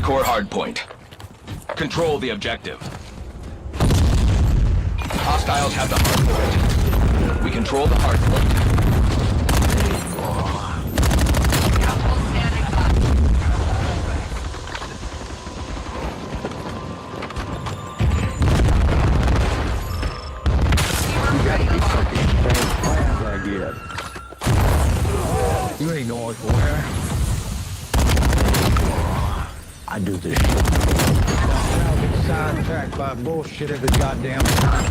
Secure hardpoint. Control the objective. Hostiles have the hardpoint. We control the hardpoint. You ain't going where. I do this shit. I'll get sidetracked by bullshit every goddamn time.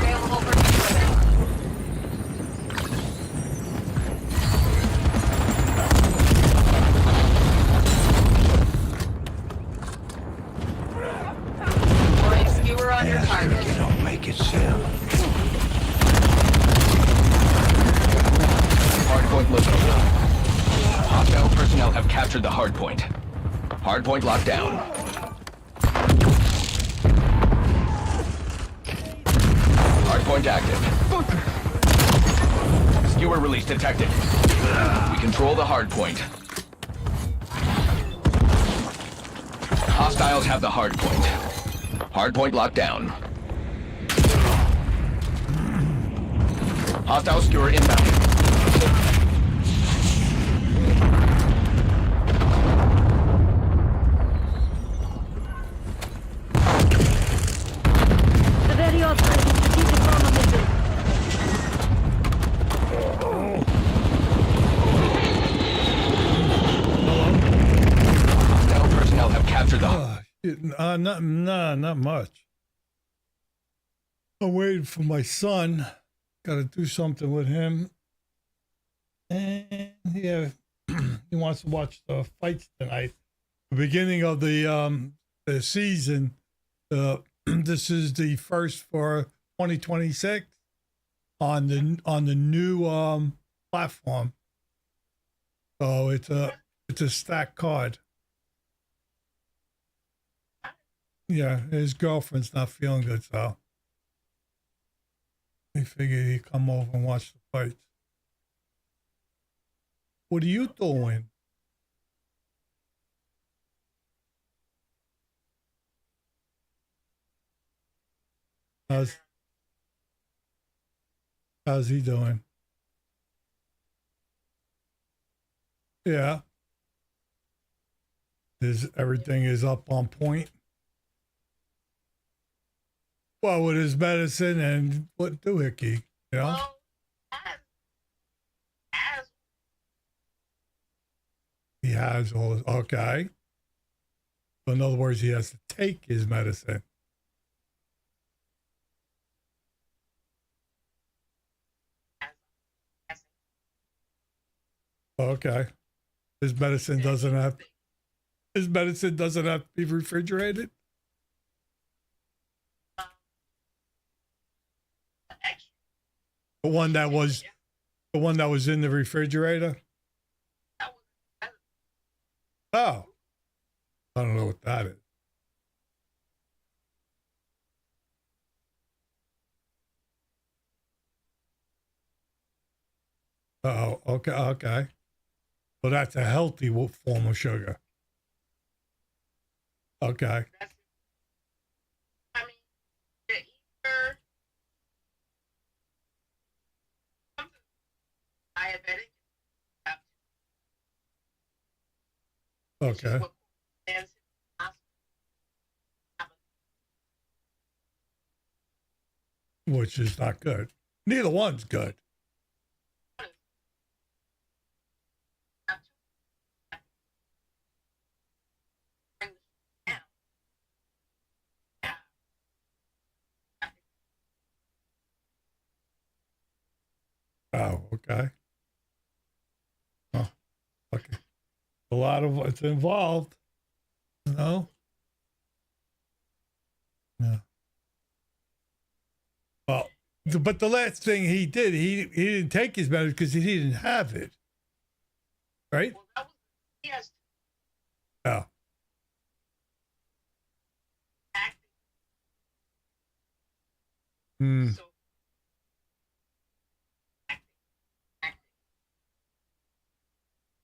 Skewer on your target. Don't make it sound. Hardpoint located. Hostile personnel have captured the hardpoint. Hardpoint locked down. Hardpoint active. Skewer release detected. We control the hardpoint. Hostiles have the hardpoint. Hardpoint locked down. Hostile skewer inbound. Hostile personnel have captured the Not much. I'm waiting for my son. Got to do something with him. And yeah, he wants to watch the fights tonight. The beginning of the season. This is the first for 2026 on the new platform. So it's a stacked card. Yeah, his girlfriend's not feeling good, so he figured he'd come over and watch the fights. What are you doing? How's he doing? Yeah. Everything is up on point? Well, with his medicine and what doohickey, you know? Well, as He has all okay. So in other words, he has to take his medicine. Okay. His medicine doesn't have to be refrigerated? The one that was in the refrigerator? Oh. I don't know what that is. Oh, okay. Well, that's a healthy form of sugar. Okay. I mean, you're either diabetic, Okay. Which is not good. Neither one's good. Oh, okay. Oh, okay. A lot of what's involved, you know? Yeah. Well, but the last thing he did, he didn't take his medicine because he didn't have it. Right? well, that was, he has Yeah. acting. Hmm. So acting.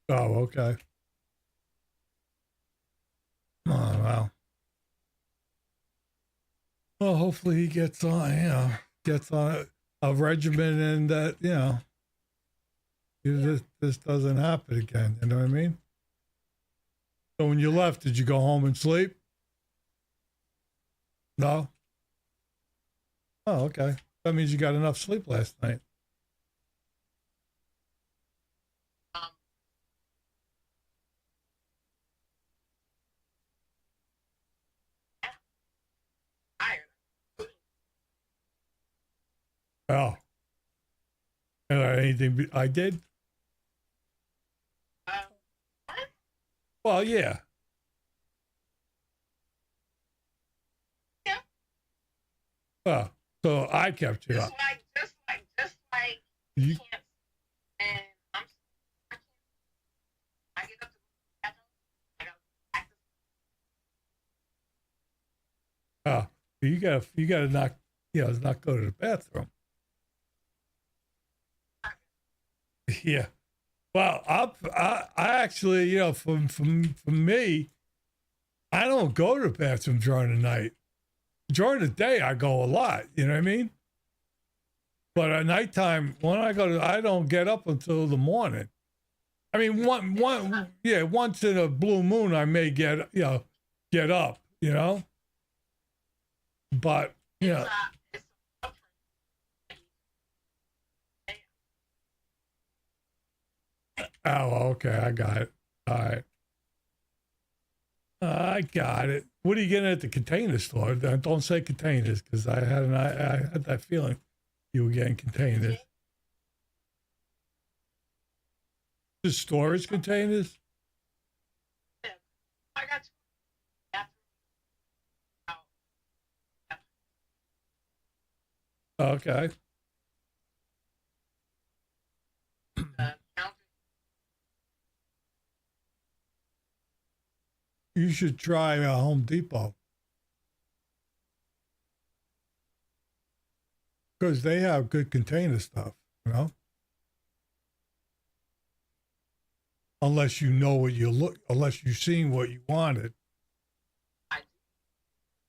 Oh, okay. Oh, wow. Well, hopefully he gets on, gets on a regimen and that, this doesn't happen again. You know what I mean? So when you left, did you go home and sleep? No? Oh, okay. That means you got enough sleep last night. Um, yeah, tired. Oh. And anything I did? What? Well, yeah. Yeah. Well, so I kept you up. Just like You, can't. And I can't. I get up to the bathroom. I gotta practice. you gotta not, not go to the bathroom. Yeah. Well, I actually, for me, I don't go to the bathroom during the night. During the day, I go a lot. You know what I mean? But at nighttime, when I go to, I don't get up until the morning. I mean, once in a blue moon, I may get up. But It's a oh, okay, I got it. All right. I got it. What are you getting at the container store? Don't say containers because I had that feeling you were getting containers. The storage containers? I got two bathrooms. Okay. Counter. You should try Home Depot because they have good container stuff, unless you know what unless you've seen what you wanted. I do.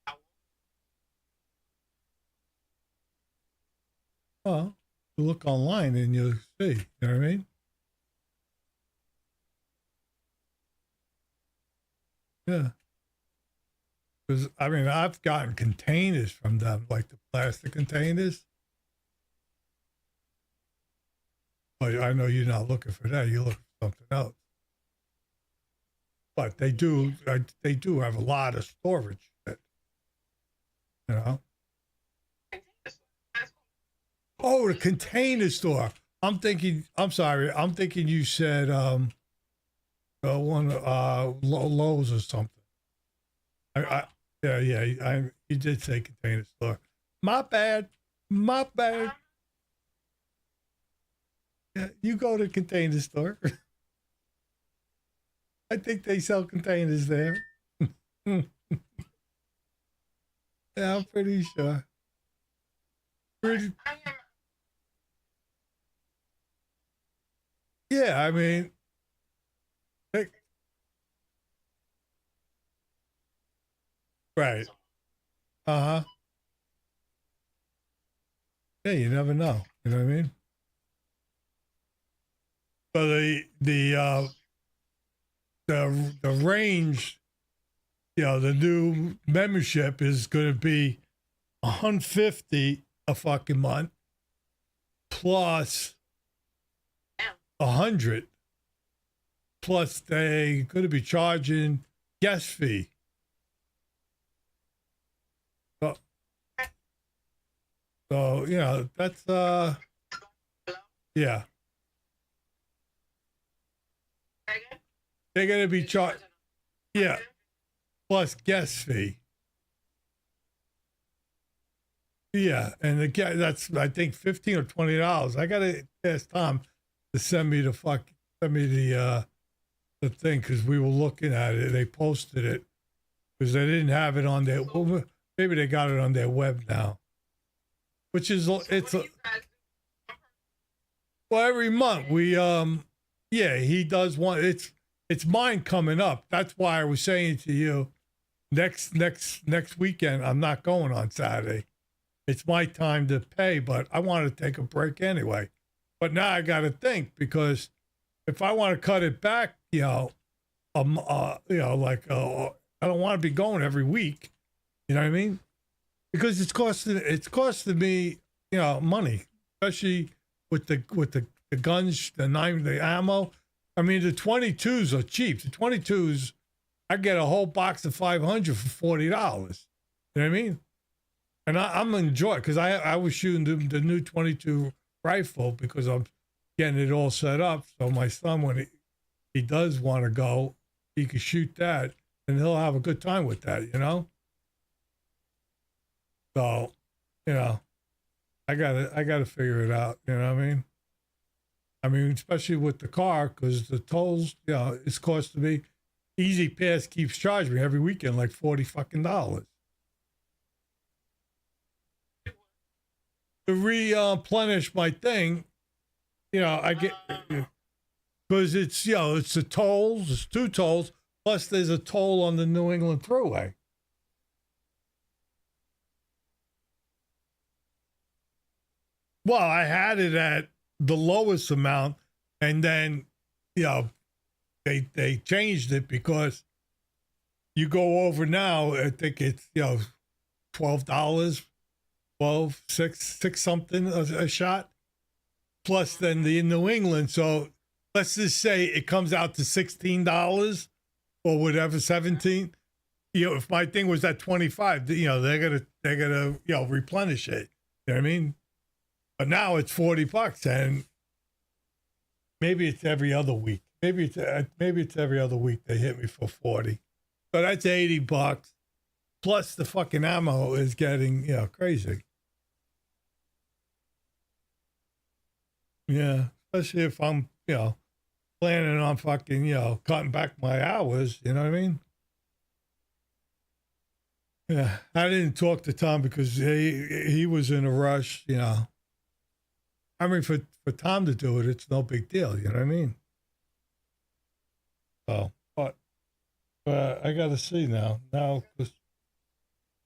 I will. Well, you look online and you'll see. You know what I mean? Yeah. Because, I mean, I've gotten containers from them, like the plastic containers. But I know you're not looking for that. You're looking for something else. But they do have a lot of storage shit, Oh, the container store. I'm sorry. I'm thinking you said Lowe's or something. You did say container store. My bad. Yeah, you go to the container store. I think they sell containers there. Yeah, I'm pretty sure. Yeah, I mean, right. Uh-huh. Yeah, you never know. You know what I mean? But the range, the new membership is going to be $150 a fucking month plus $100 plus they going to be charging guest fee. So that's yeah. They're going to be charged. Yeah. Plus guest fee. Yeah. And that's, I think, $15 or $20. I got to ask Tom to send me the thing because we were looking at it. They posted it because they didn't have it on their, well, maybe they got it on their web now, which is, well, every month he does one. It's mine coming up. That's why I was saying to you, next weekend, I'm not going on Saturday. It's my time to pay, but I want to take a break anyway. But now I got to think, because if I want to cut it back, like I don't want to be going every week. You know what I mean? Because it's costing me, money, especially with the guns, the ammo. I mean, the 22s are cheap. The 22s, I get a whole box of 500 for $40. You know what I mean? And I'm enjoying it, because I was shooting the new 22 rifle because I'm getting it all set up. So my son, when he does want to go, he can shoot that, and he'll have a good time with that, So, I gotta figure it out. You know what I mean? I mean, especially with the car, because the tolls, it's costing me. Easy Pass keeps charging me every weekend like $40 fucking. To replenish my thing, I get, because it's the tolls, it's 2 tolls, plus there's a toll on the New England Thruway. Well, I had it at the lowest amount, and then they changed it, because you go over now, I think it's $12, 6 something a shot, plus then the New England. So let's just say it comes out to $16 or whatever, 17. If my thing was at 25, they're gonna replenish it. You know what I mean? But now it's $40, and maybe it's every other week. Maybe it's every other week they hit me for 40. So that's $80. Plus the fucking ammo is getting crazy. Yeah, especially if I'm planning on fucking cutting back my hours. You know what I mean? Yeah, I didn't talk to Tom because he was in a rush. I mean, for Tom to do it, it's no big deal. You know what I mean? So, but I got to see now. Now, because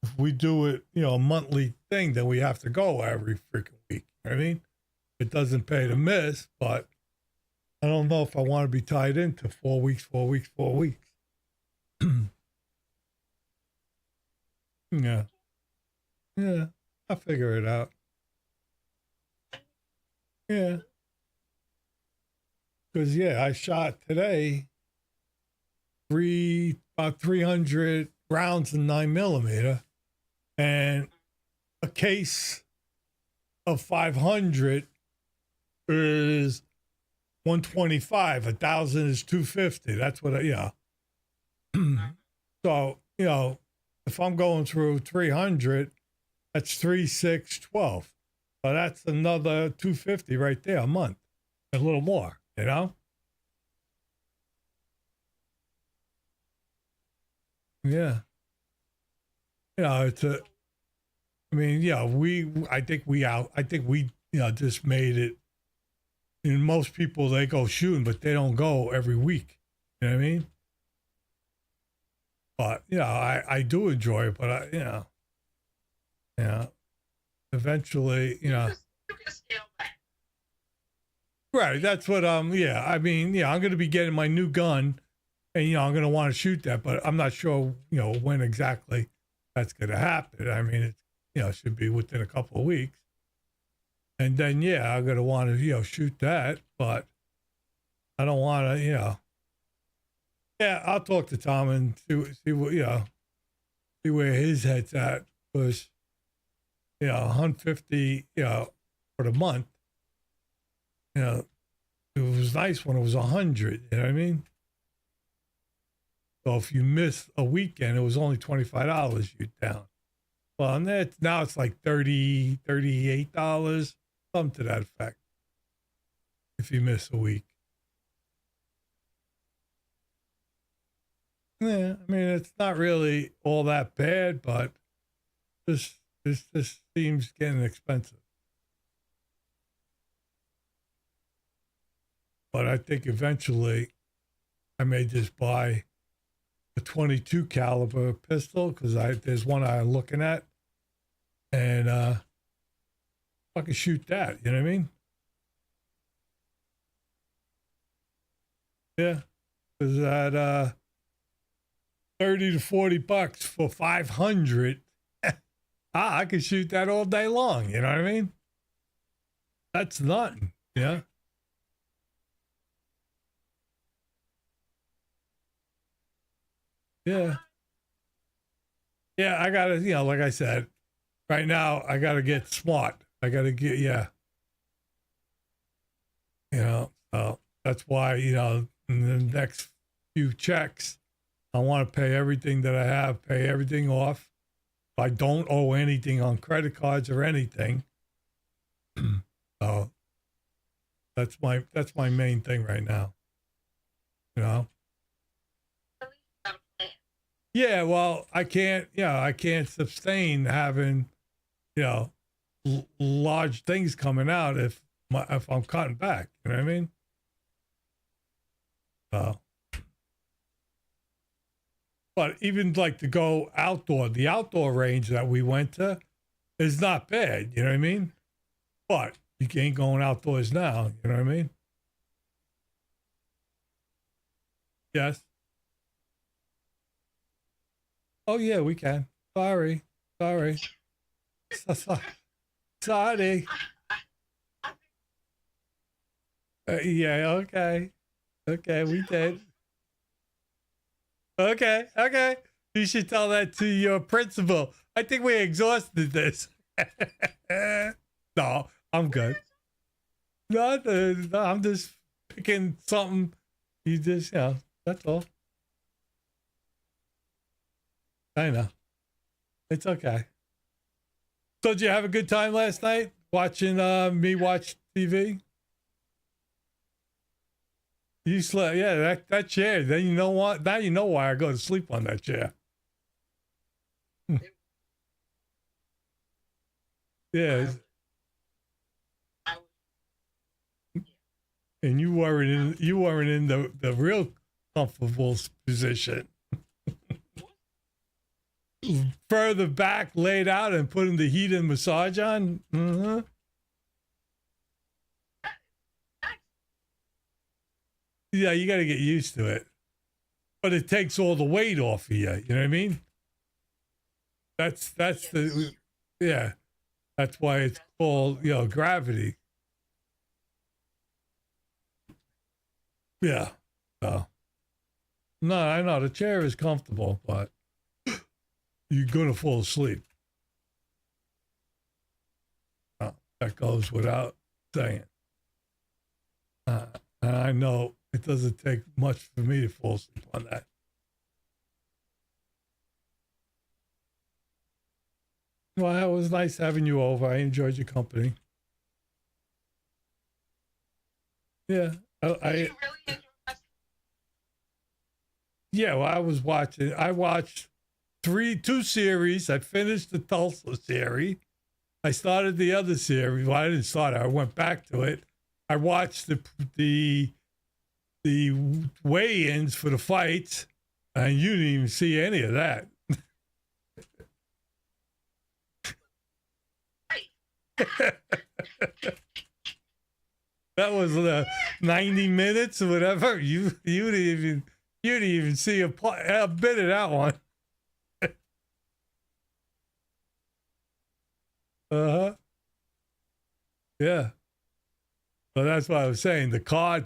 if we do it, a monthly thing, then we have to go every freaking week. You know what I mean? It doesn't pay to miss, but I don't know if I want to be tied into 4 weeks, 4 weeks, 4 weeks. Yeah. Yeah. I'll figure it out. Yeah. Because, I shot today about 300 rounds in 9mm, and a case of 500 is 125. 1,000 is 250. That's what So, if I'm going through 300, that's 3, 6, 12. So that's another 250 right there a month. A little more, Yeah. It's I think we just made it. And most people, they go shooting, but they don't go every week. You know what I mean? But, I do enjoy it, but eventually, You can scale back. right. That's what, I mean, I'm going to be getting my new gun, and, I'm going to want to shoot that, but I'm not sure, when exactly that's going to happen. I mean, it should be within a couple of weeks. And then, I'm going to want to, shoot that, but I don't want to, I'll talk to Tom and see what, see where his head's at, because, 150, for the month, it was nice when it was 100, you know what I mean? So if you miss a weekend, it was only $25 you down. Well, and now it's like $30, $38, something to that effect, if you miss a week. Yeah, I mean, it's not really all that bad, but this seems getting expensive. But I think eventually I may just buy a 22 caliber pistol because there's one I'm looking at, and I can shoot that. You know what I mean? Yeah, because at 30 to 40 bucks for 500, I could shoot that all day long. You know what I mean? That's nothing. Yeah. Yeah. Yeah, I gotta, like I said, right now I gotta get smart. I gotta get, so that's why, in the next few checks, I want to pay everything that I have, pay everything off. I don't owe anything on credit cards or anything. So that's my main thing right now. You know? Yeah, well, I can't sustain having, large things coming out if I'm cutting back. You know what I mean? But even like to go outdoor, the outdoor range that we went to is not bad. You know what I mean? But you ain't going outdoors now. You know what I mean? Yes. Oh yeah, we can. Sorry. Sorry. Sorry. Yeah, okay. Okay, we did. Okay. You should tell that to your principal. I think we exhausted this. No, I'm good. No, I'm just picking something. You just, that's all. I know. It's okay. So did you have a good time last night watching me watch TV? You slept, yeah, that chair. Then you know what? Now you know why I go to sleep on that chair. Yeah. And you weren't in the real comfortable position. Further back, laid out, and putting the heat and massage on. Mm-hmm. Yeah, you got to get used to it. But it takes all the weight off of you. You know what I mean? That's the, yeah. That's why it's called, gravity. Yeah. So, no, I know the chair is comfortable, but you're going to fall asleep. That goes without saying. And I know it doesn't take much for me to fall asleep on that. Well, it was nice having you over. I enjoyed your company. Yeah. Yeah, well, I watched two series. I finished the Tulsa series. I started the other series. Well, I didn't start it. I went back to it. I watched the weigh-ins for the fights, and you didn't even see any of that. That was 90 minutes or whatever. You didn't even see a bit of that one. Uh-huh. Yeah. Well, that's what I was saying. The card.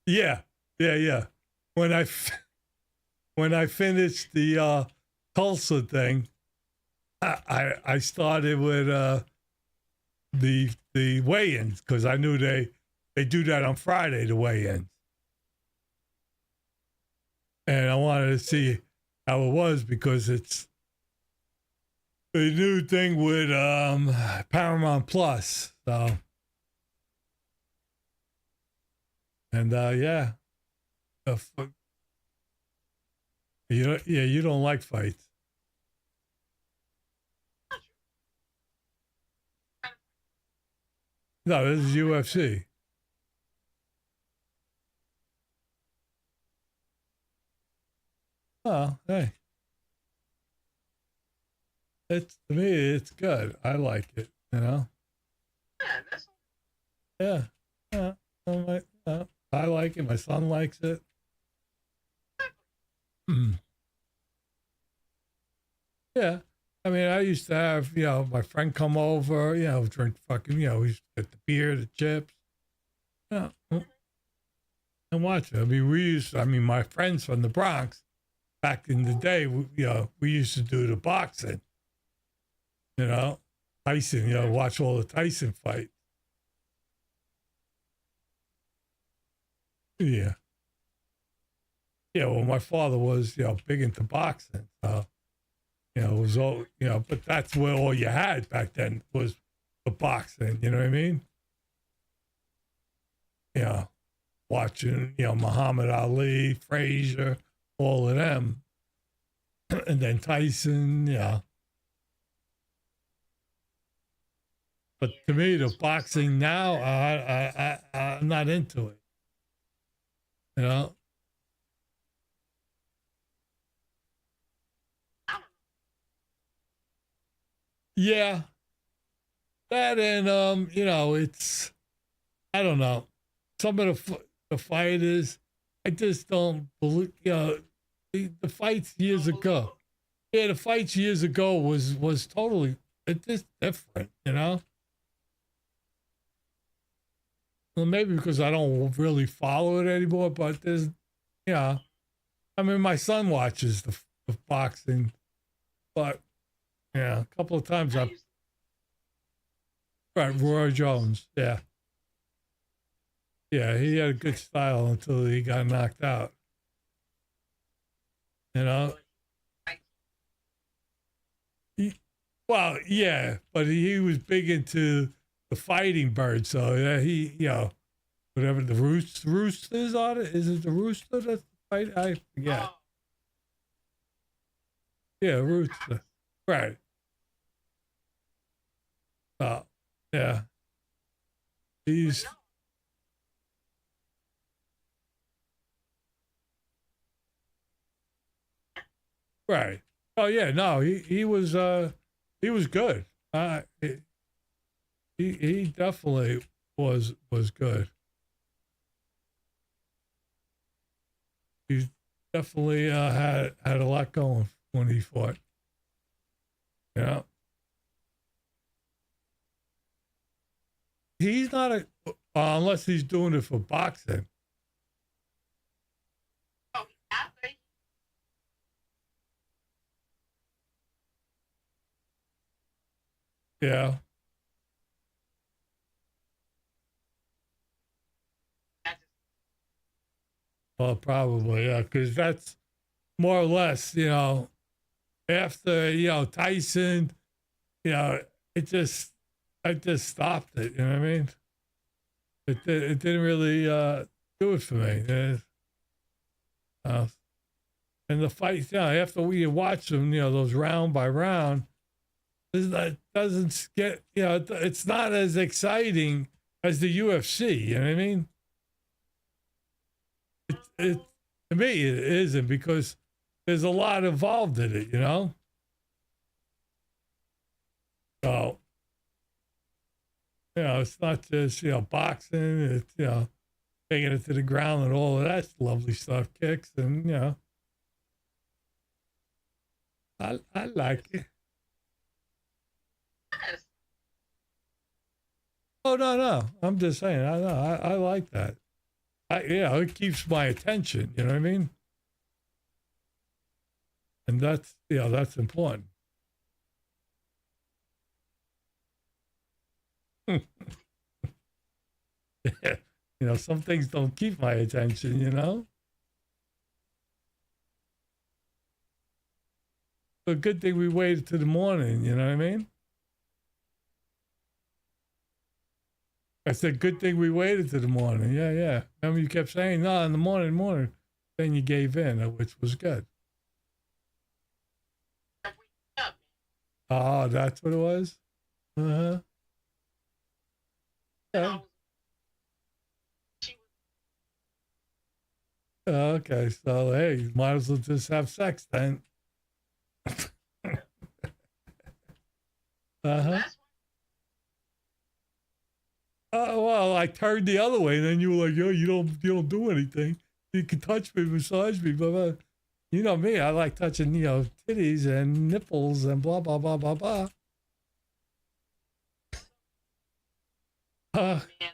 Yeah. When I finished the Tulsa thing, I started with the weigh-ins because I knew they do that on Friday, the weigh-ins, and I wanted to see how it was because it's a new thing with Paramount Plus. So, and yeah, you don't like fights. No, this is UFC. Oh, hey. It's to me, it's good. I like it, you know? Yeah, that's Yeah. Yeah. I like it. My son likes it. Yeah. I mean, I used to have, my friend come over, drink fucking, we used to get the beer, the chips, yeah, and watch it. I mean, my friends from the Bronx back in the day, we used to do the boxing, Tyson, watch all the Tyson fights. Yeah. Yeah. Well, my father was, big into boxing. So, it was all, but that's where all you had back then was the boxing, you know what I mean? Yeah. Watching, Muhammad Ali, Frazier, all of them. And then Tyson, yeah. But to me, the boxing now, I'm not into it. You know? Yeah. That and, it's, I don't know. Some of the fighters, I just don't believe, the fights years ago. Yeah, the fights years ago was totally, it's just different, Well, maybe because I don't really follow it anymore, but there's, yeah. I mean, my son watches the boxing, but yeah, a couple of times I've, right, Roy Jones, yeah. Yeah, he had a good style until he got knocked out, you know? He, well, yeah, but he was big into the fighting bird, so yeah, whatever the roosters on it, is it the rooster that's the fight? I forget. Yeah, rooster, right? Yeah, he's right. Oh yeah, no, he was good. He definitely was good. He definitely had a lot going when he fought. Yeah, he's not a unless he's doing it for boxing. Yeah, well, probably yeah, because that's more or less after Tyson, it just I just stopped it. You know what I mean? It didn't really do it for me. Uh, and the fights, after we watch them, those round by round, it doesn't get, it's not as exciting as the UFC. You know what I mean? It to me it isn't because there's a lot involved in it. So it's not just boxing. It's taking it to the ground and all of that lovely stuff, kicks, and I like it. Oh no, I'm just saying. I know I like that. It keeps my attention. You know what I mean? And that's important. Yeah. Some things don't keep my attention. So good thing we waited till the morning, you know what I mean? I said, good thing we waited till the morning. Yeah, yeah. Remember you kept saying, no, in the morning. Then you gave in, which was good. Oh, that's what it was? Uh-huh. Yeah. Okay, so hey, you might as well just have sex then. Uh-huh. Last Well, I turned the other way, and then you were like, "Yo, you don't do anything. You can touch me, massage me, but you know me. I like touching, titties and nipples and blah blah blah blah blah." Uh, one, man.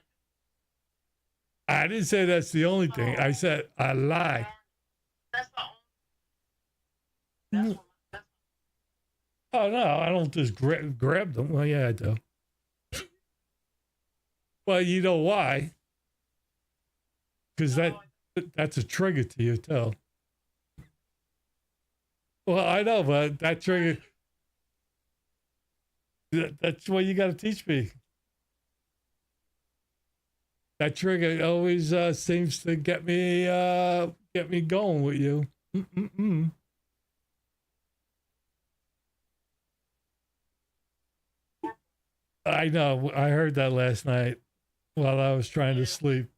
I didn't say that's the only thing. I said I like. That's the only. That's what. That's Oh no, I don't just grab them. Well, yeah, I do. Well, you know why? Because that's a trigger to you too. Well, I know, but that trigger. That's what you got to teach me. That trigger always seems to get me going with you. Mm-mm-mm. I know. I heard that last night while I was trying to sleep.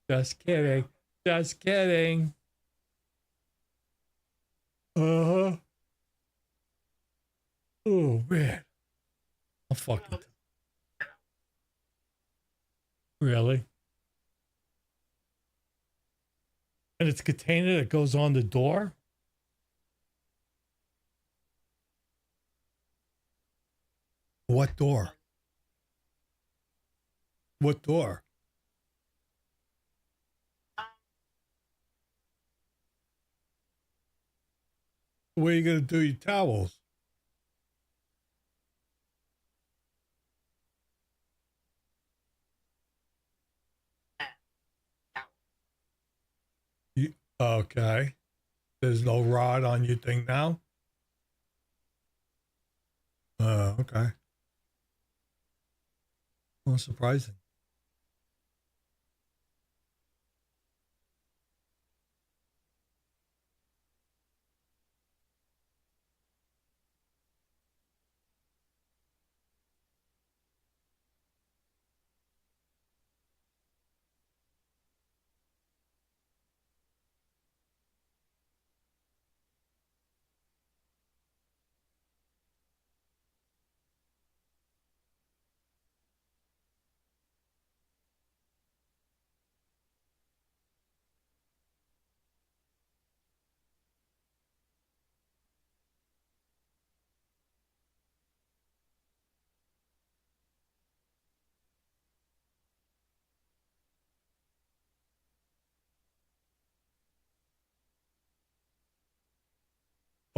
Just kidding. Just kidding. Uh-huh. Oh man. I'm fucking. Really? And it's a container that goes on the door? What door? What door? Where are you going to do your towels? Okay. There's no rod on your thing now? Okay. Well, surprising.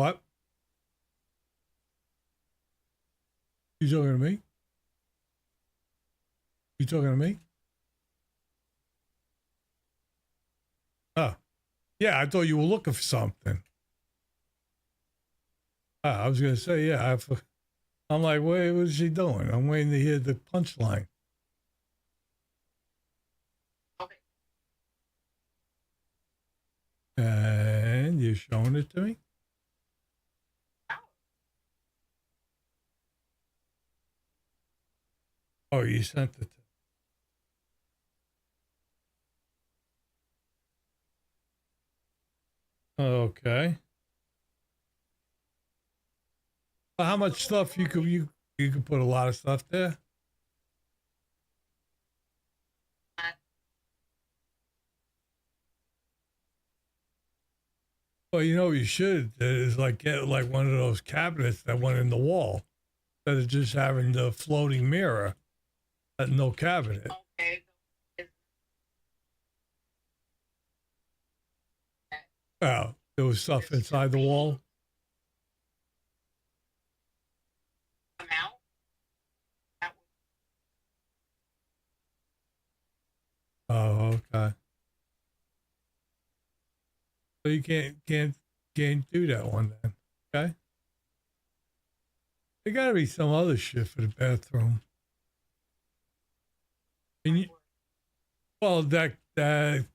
What? You talking to me? You talking to me? Oh. Yeah, I thought you were looking for something. I was going to say, yeah. I'm like, wait, what is she doing? I'm waiting to hear the punchline. okay. And you're showing it to me? Oh, you sent it to. Okay. Well, how much stuff you could put a lot of stuff there? Well, you know what you should is like get like one of those cabinets that went in the wall instead of just having the floating mirror and no cabinet. Okay. Well, there was stuff inside the wall. Come out. That Oh, okay. So you can't do that one then. Okay. There got to be some other shit for the bathroom. And you, well, that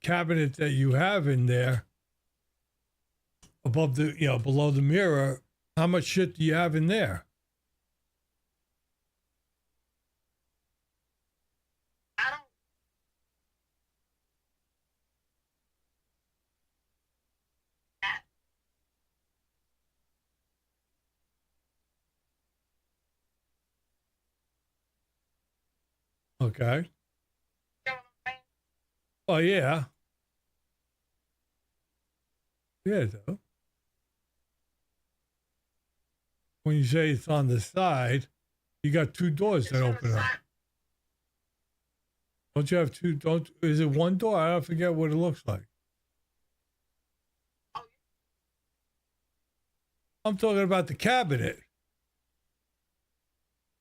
cabinet that you have in there above the below the mirror, how much shit do you have in there? I don't Okay. You know what I'm saying? Oh, yeah. Yeah, though. When you say it's on the side, you got two doors It's that on the open up. side. Don't you have two? Don't, is it one door? I forget what it looks like. Oh, I'm talking about the cabinet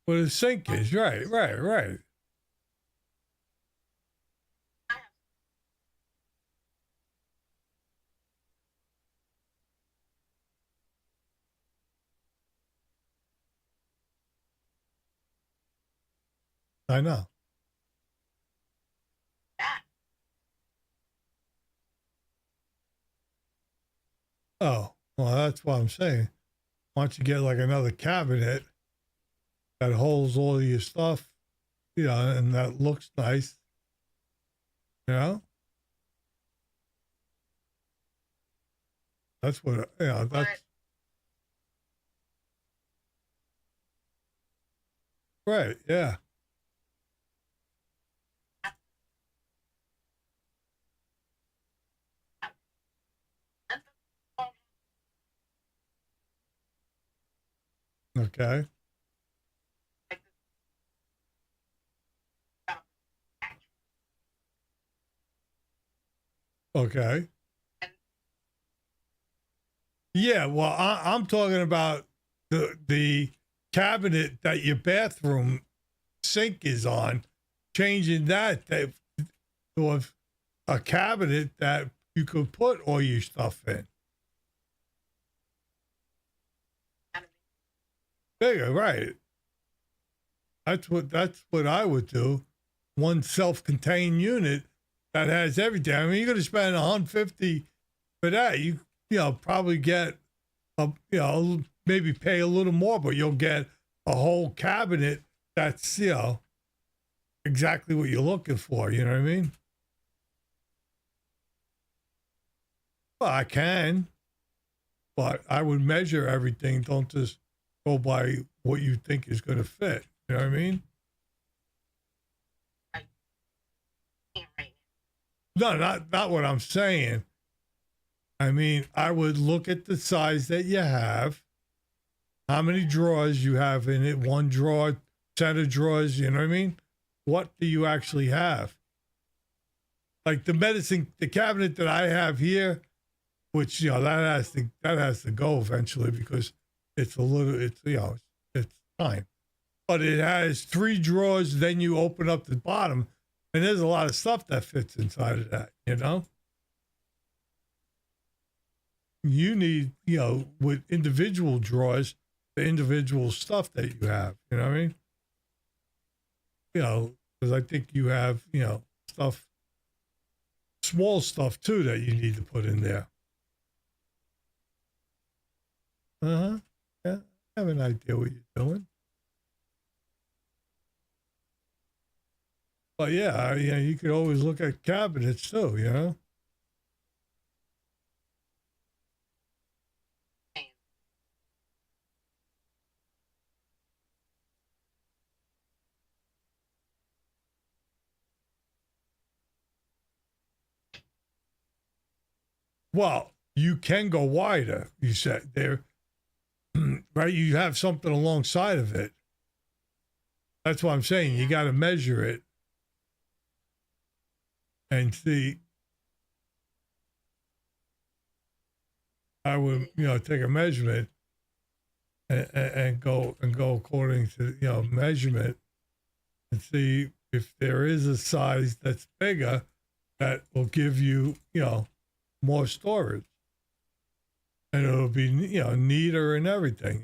where the sink is. Right, right, right. I have. I know. That. Oh, well, that's what I'm saying. Why don't you get like another cabinet that holds all of your stuff, you know, and that looks nice, you know? That's what, you know, But that's right. Yeah. that's the Okay. like the Okay. and Yeah. Well, I'm talking about the cabinet that your bathroom sink is on, changing that to a cabinet that you could put all your stuff in. Bigger, right? That's what I would do. One self-contained unit that has everything. I mean, you're going to spend 150 for that. You know probably get maybe pay a little more, but you'll get a whole cabinet that's exactly what you're looking for. You know what I mean? Well, I can, but I would measure everything. Don't just go by what you think is going to fit. You know what I mean? right No, not what I'm saying. I mean, I would look at the size that you have, how many drawers you have in it, one drawer, set of drawers, you know what I mean? What do you actually have? Like the cabinet that I have here, which that has to go eventually because it's time. But it has three drawers, then you open up the bottom, and there's a lot of stuff that fits inside of that, you know? You need, with individual drawers, the individual stuff that you have. You know what I mean? Because I think you have, stuff, small stuff too that you need to put in there. Uh-huh. Yeah, I have an idea what you're doing. But yeah, you could always look at cabinets too, you know? Well, you can go wider, you said there, right? You have something alongside of it. That's what I'm saying. You got to measure it and see. I would, take a measurement and go according to, measurement and see if there is a size that's bigger that will give you, more storage. And it'll be, neater and everything,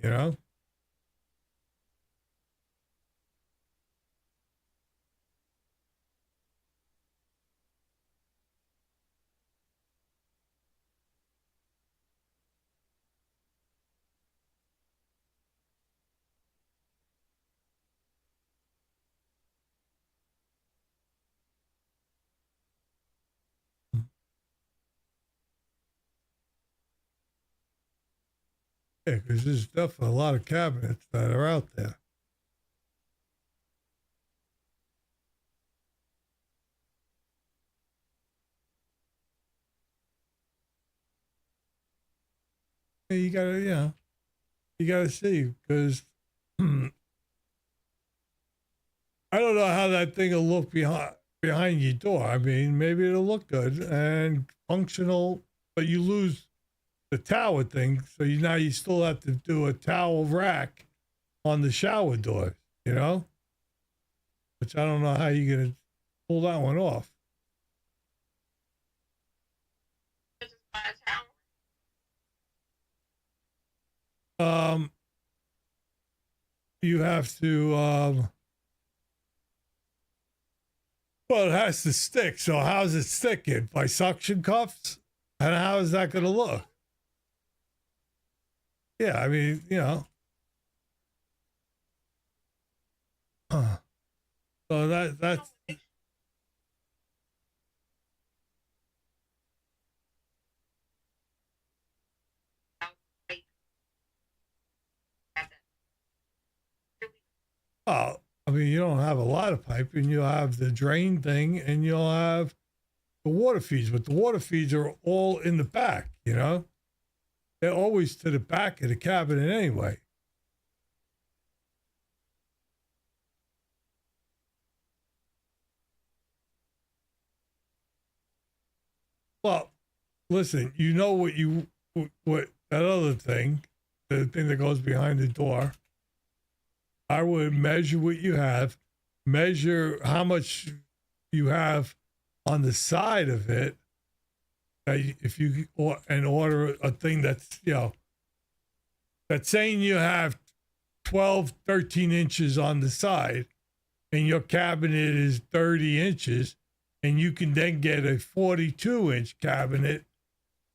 Yeah, because there's definitely a lot of cabinets that are out there. You gotta, you gotta see because I don't know how that thing will look behind your door. I mean, maybe it'll look good and functional, but you lose the tower thing, so now you still have to do a towel rack on the shower doors, you know? Which I don't know how you're gonna pull that one off. Just buy a towel. You have to well, it has to stick, so how's it sticking? By suction cups? And how is that gonna look? Yeah, I mean, so that's well, I mean, you don't have a lot of piping. You'll have the drain thing and you'll have the water feeds, but the water feeds are all in the back, you know? They're always to the back of the cabinet anyway. Well, listen, you know what that other thing, the thing that goes behind the door. I would measure what you have, measure how much you have on the side of it. If you and order a thing that's that's saying you have 12, 13 inches on the side, and your cabinet is 30 inches, and you can then get a 42-inch cabinet.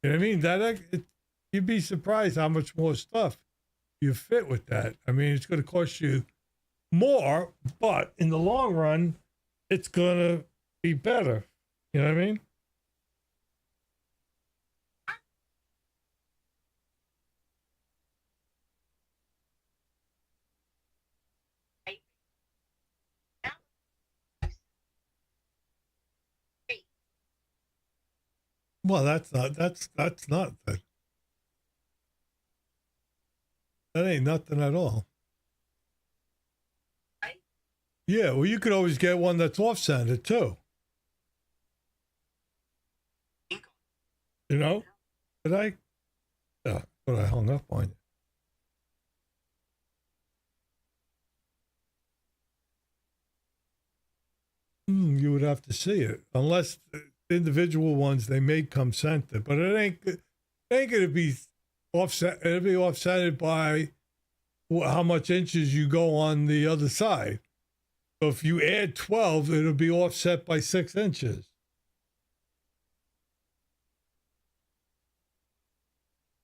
You know what I mean? You'd be surprised how much more stuff you fit with that. I mean, it's going to cost you more, but in the long run, it's going to be better. You know what I mean? Well, that's not that. That ain't nothing at all. Yeah, well, you could always get one that's off-centered too. You know? Did I? Yeah, but I hung up on you. You would have to see it, unless the individual ones they may come centered, but it ain't gonna be offset. It'll be offsetted by how much inches you go on the other side. So if you add 12, it'll be offset by 6 inches.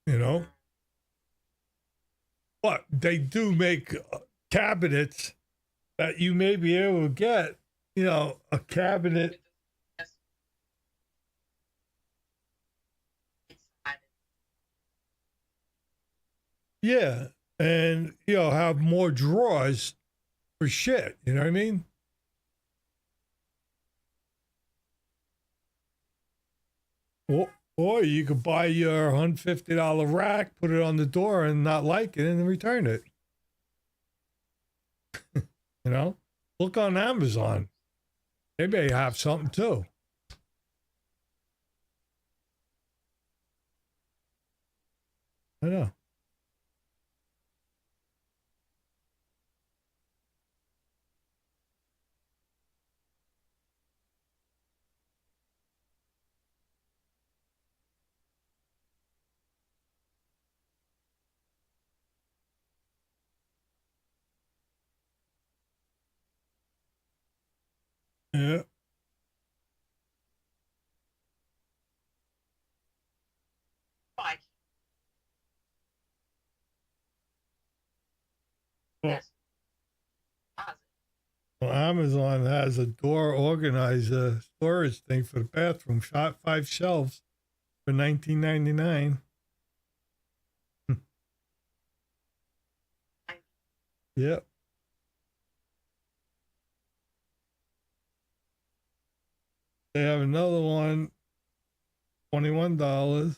You know? But they do make cabinets that you may be able to get, a cabinet. Yeah. And, have more drawers for shit. You know what I mean? Or you could buy your $150 rack, put it on the door and not like it and then return it. Look on Amazon. They may have something too. I know. Yeah. Well, Amazon has a door organizer storage thing for the bathroom. Shot 5 shelves for $19.99. Yep. They have another one, $21.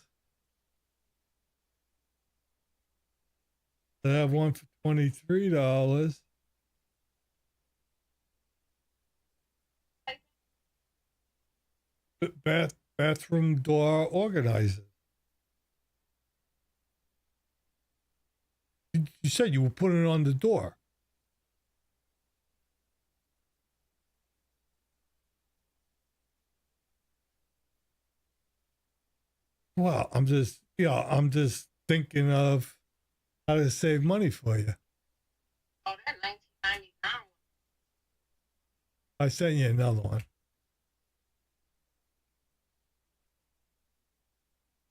They have one for $23. Bathroom door organizer. You said you were putting it on the door. Well, I'm just thinking of how to save money for you. Oh, that 1999. I sent you another one.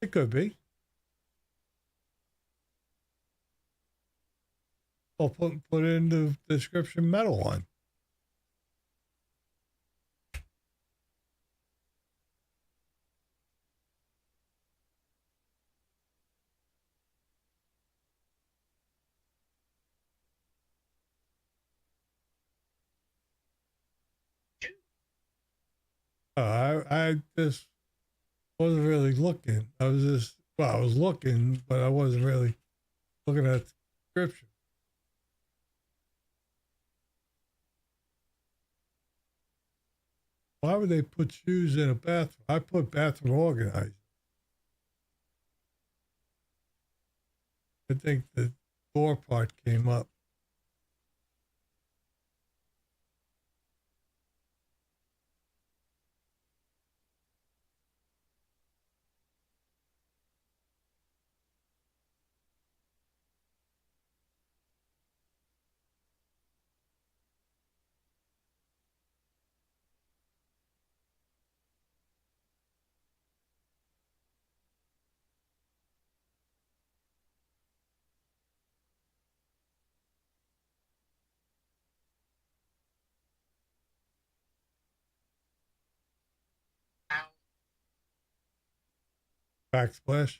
It could be. I'll put in the description metal one. I just wasn't really looking. I was looking, but I wasn't really looking at the description. Why would they put shoes in a bathroom? I put bathroom organizer. I think the door part came up. Backsplash.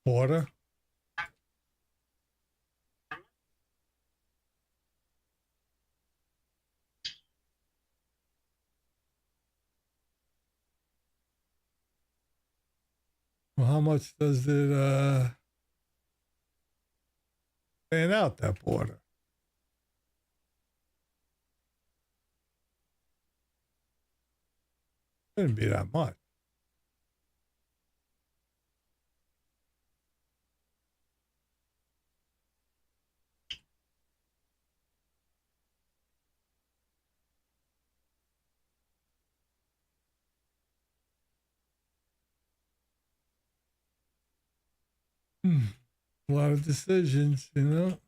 Water. Well, how much does it fan out, that water? Shouldn't be that much. A lot of decisions, you know.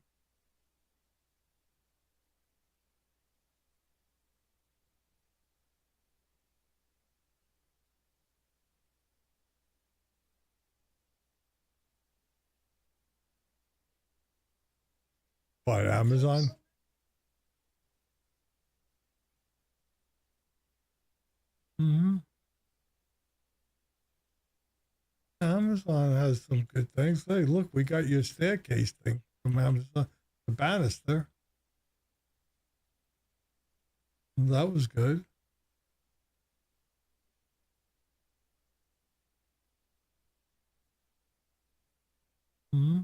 What, Amazon? Mm-hmm. Amazon has some good things. Hey, look, we got your staircase thing from Amazon, the banister. That was good. Mm-hmm.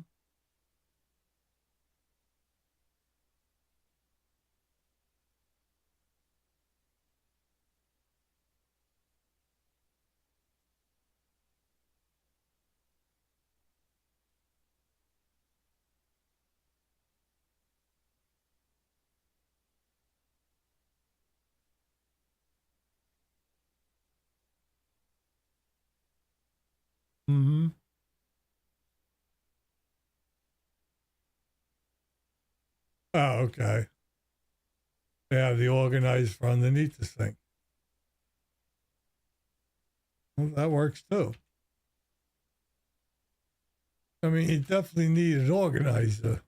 Mm-hmm. Oh, okay. Yeah, the organized for underneath the sink. Well, that works too. I mean, you definitely need an organizer.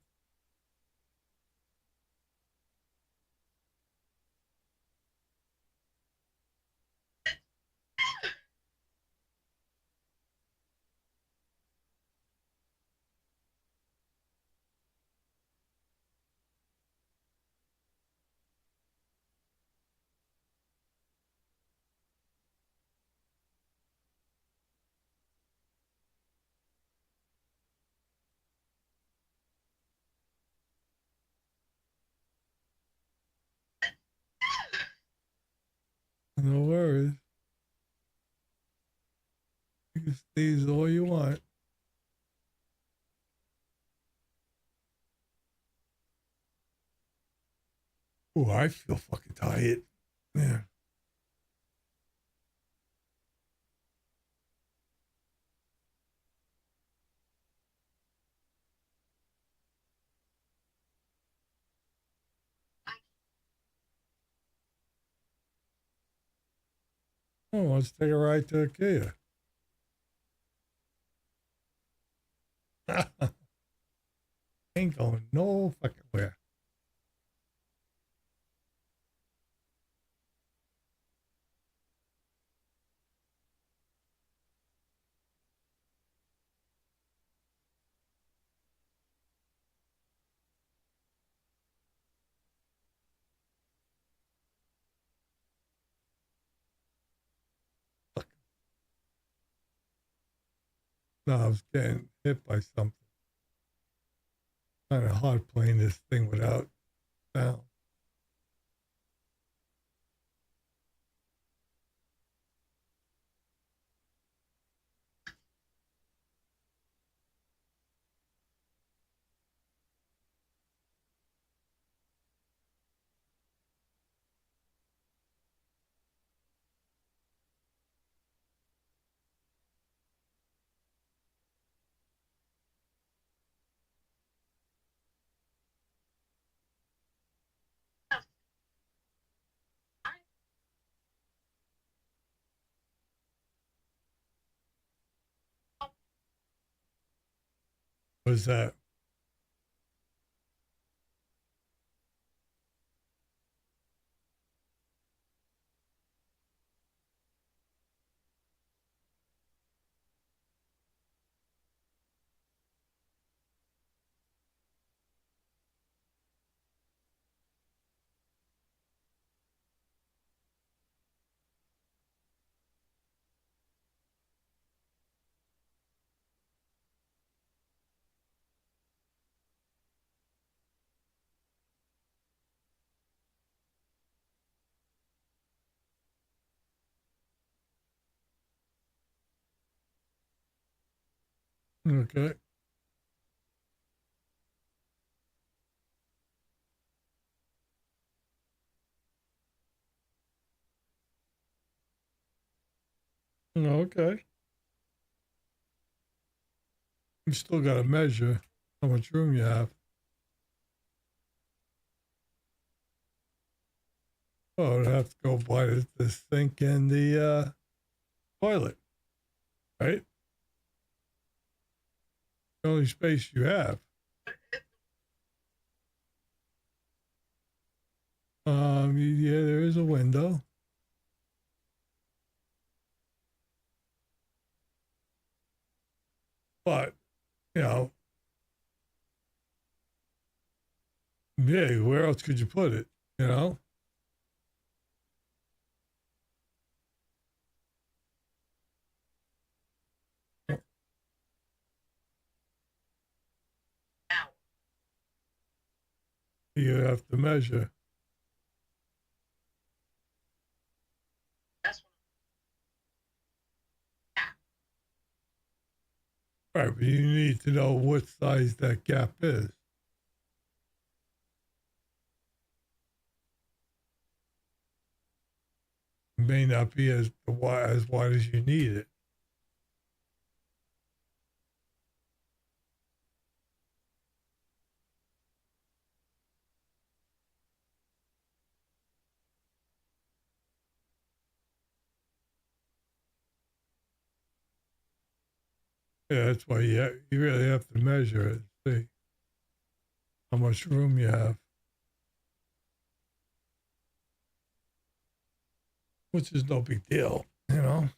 No worries. You can sneeze all you want. Oh, I feel fucking tired. Yeah. Oh, let's take a ride to IKEA. Ain't going no fucking where. No, I was getting hit by something. Kind of hard playing this thing without sound. What is that? Okay. Okay. You still got to measure how much room you have. Oh, I'd have to go by the sink and the toilet, right? The only space you have. Yeah, there is a window. But, you know, yeah, where else could you put it? You know? You have to measure. Right, but you need to know what size that gap is. It may not be as wide as you need it. Yeah, that's why you really have to measure it, see how much room you have, which is no big deal, you know?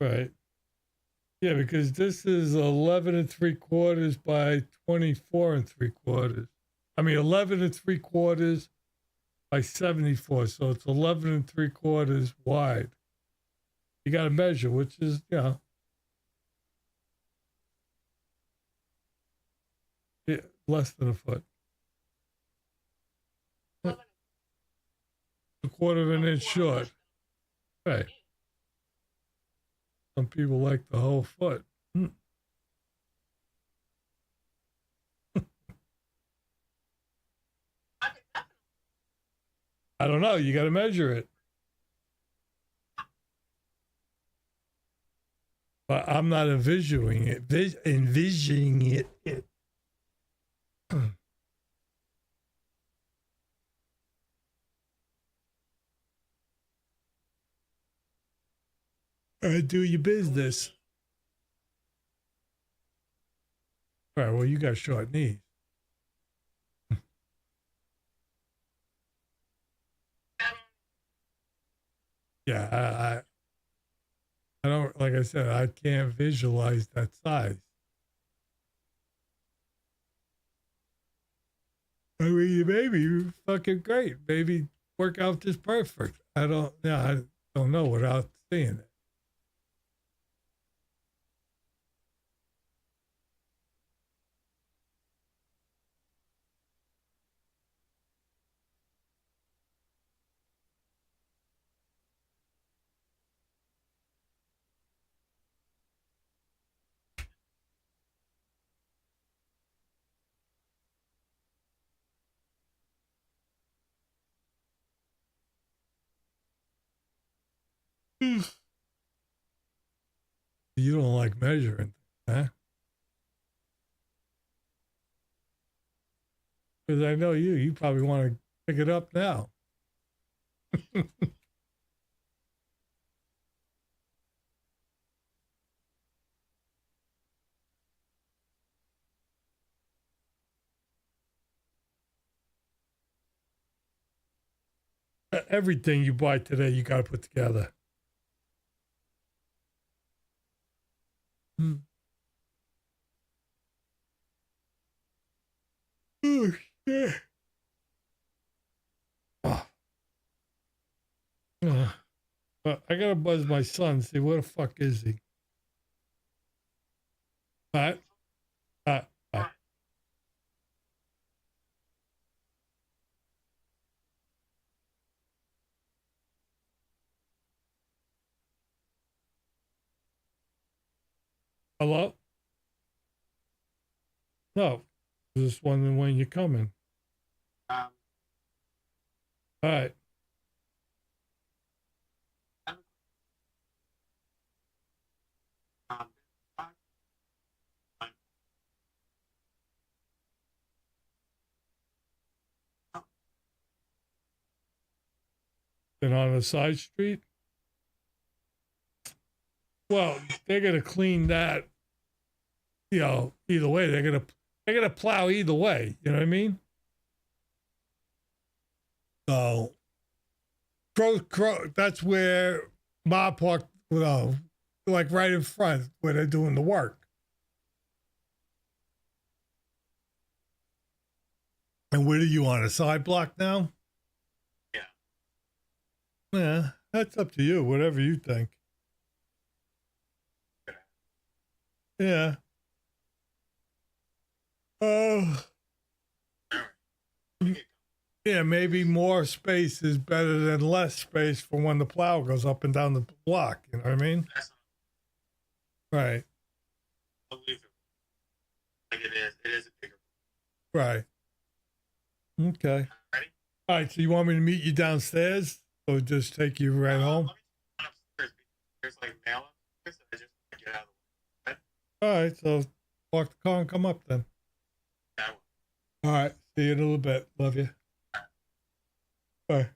Right. Yeah, because this is 11 3/4 by 24 3/4. I mean, 11 3/4 by 74. So it's 11 3/4 wide. You got to measure, which is, yeah, less than a foot. A quarter of an inch short. Right. Some people like the whole foot. I don't know. You got to measure it. But I'm not envisioning it. Envisioning it. Do your business. All right. Well, you got short knees. Yeah, I don't, like I said, I can't visualize that size. I mean, maybe fucking great. Maybe work out just perfect. I don't know without seeing it. You don't like measuring, huh? Because I know you. You probably want to pick it up now. Everything you buy today, you got to put together. Oh, shit. Oh. I got to buzz my son, see where the fuck is he? All right. All right. All right. Hello? No. Just wondering when you're coming. All right. Been on a side street? Well, they're gonna clean that, either way. They're gonna plow either way, you know what I mean? So Crow, that's where Mob Park, like right in front where they're doing the work. And where are you on a side block now? Yeah, that's up to you, whatever you think. Yeah. Yeah, maybe more space is better than less space for when the plow goes up and down the block. You know what I mean? Right. Like it is a bigger. Right. Okay. Ready? All right. So you want me to meet you downstairs, or just take you right home? Let me upstairs. There's like mail upstairs, and I just want to get out of the way. All right. So walk the car and come up then. Yeah, All right. See you in a little bit. Love you. Bye.